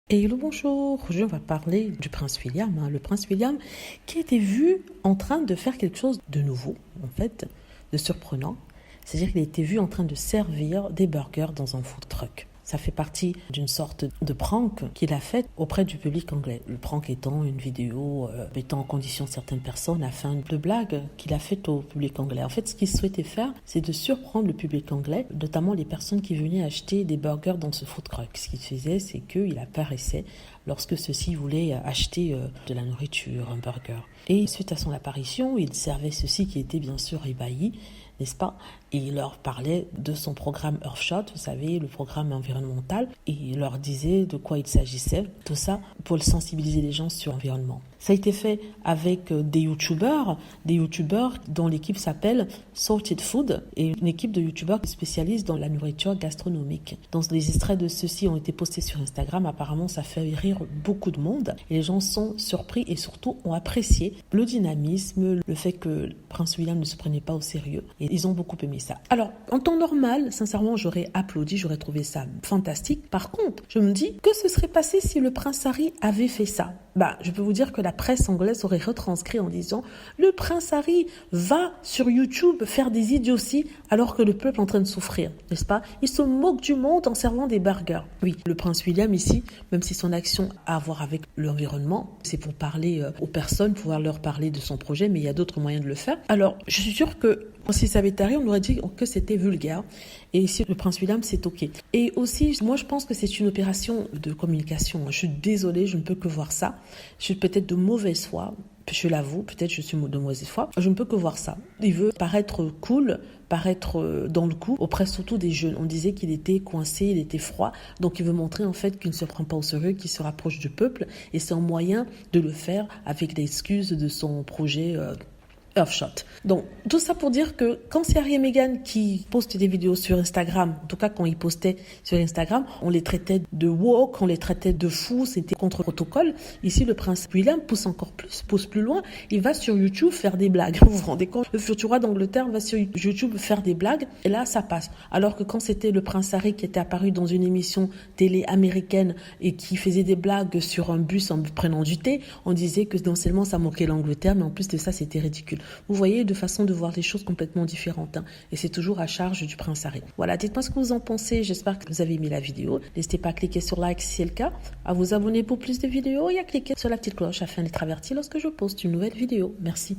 Et le bonjour, aujourd'hui on va parler du prince William. Le prince William qui a été vu en train de faire quelque chose de nouveau, en fait, de surprenant. C'est-à-dire qu'il a été vu en train de servir des burgers dans un food truck. Ça fait partie d'une sorte de prank qu'il a fait auprès du public anglais. Le prank étant une vidéo mettant en condition certaines personnes afin de blagues qu'il a faites au public anglais. En fait, ce qu'il souhaitait faire, c'est de surprendre le public anglais, notamment les personnes qui venaient acheter des burgers dans ce food truck. Ce qu'il faisait, c'est qu'il apparaissait lorsque ceux-ci voulaient acheter de la nourriture, un burger. Et suite à son apparition, il servait ceux-ci qui étaient bien sûr ébahis, n'est-ce pas? Et il leur parlait de son programme Earthshot, vous savez, le programme environnemental, et il leur disait de quoi il s'agissait, tout ça pour sensibiliser les gens sur l'environnement. Ça a été fait avec des youtubeurs dont l'équipe s'appelle Salted Food, et une équipe de youtubeurs spécialistes dans la nourriture gastronomique. Donc les extraits de ceux-ci ont été postés sur Instagram, apparemment ça fait rire beaucoup de monde, et les gens sont surpris et surtout ont apprécié le dynamisme, le fait que Prince William ne se prenait pas au sérieux, et ils ont beaucoup aimé ça. Alors, en temps normal, sincèrement, j'aurais applaudi, j'aurais trouvé ça fantastique. Par contre, je me dis, que se serait passé si le prince Harry avait fait ça? Je peux vous dire que la presse anglaise aurait retranscrit en disant le prince Harry va sur YouTube faire des idioties alors que le peuple est en train de souffrir, n'est-ce pas? Il se moque du monde en servant des burgers. Oui, le prince William ici, même si son action a à voir avec l'environnement, c'est pour parler aux personnes, pouvoir leur parler de son projet, mais il y a d'autres moyens de le faire. Alors, je suis sûre que si ça avait été Harry, on aurait dit que c'était vulgaire. Et ici, le prince William, c'est OK. Et aussi, moi, je pense que c'est une opération de communication. Je suis désolée, je ne peux que voir ça. Je suis peut-être de mauvaise foi. Je l'avoue, peut-être je suis de mauvaise foi. Je ne peux que voir ça. Il veut paraître cool, paraître dans le coup, auprès surtout des jeunes. On disait qu'il était coincé, il était froid. Donc, il veut montrer en fait qu'il ne se prend pas au sérieux, qu'il se rapproche du peuple. Et c'est un moyen de le faire avec l'excuse de son projet Earthshot. Donc, tout ça pour dire que quand c'est Harry et Meghan qui postent des vidéos sur Instagram, en tout cas quand ils postaient sur Instagram, on les traitait de woke, on les traitait de fous, c'était contre protocole. Ici, le prince William pousse plus loin, il va sur YouTube faire des blagues. Vous vous rendez compte? Le futur roi d'Angleterre va sur YouTube faire des blagues, et là, ça passe. Alors que quand c'était le prince Harry qui était apparu dans une émission télé américaine et qui faisait des blagues sur un bus en prenant du thé, on disait que non seulement ça moquait l'Angleterre, mais en plus de ça, c'était ridicule. Vous voyez, de façon de voir les choses complètement différentes. Et c'est toujours à charge du prince Harry. Voilà, dites-moi ce que vous en pensez. J'espère que vous avez aimé la vidéo. N'hésitez pas à cliquer sur like si c'est le cas, à vous abonner pour plus de vidéos et à cliquer sur la petite cloche afin d'être averti lorsque je poste une nouvelle vidéo. Merci.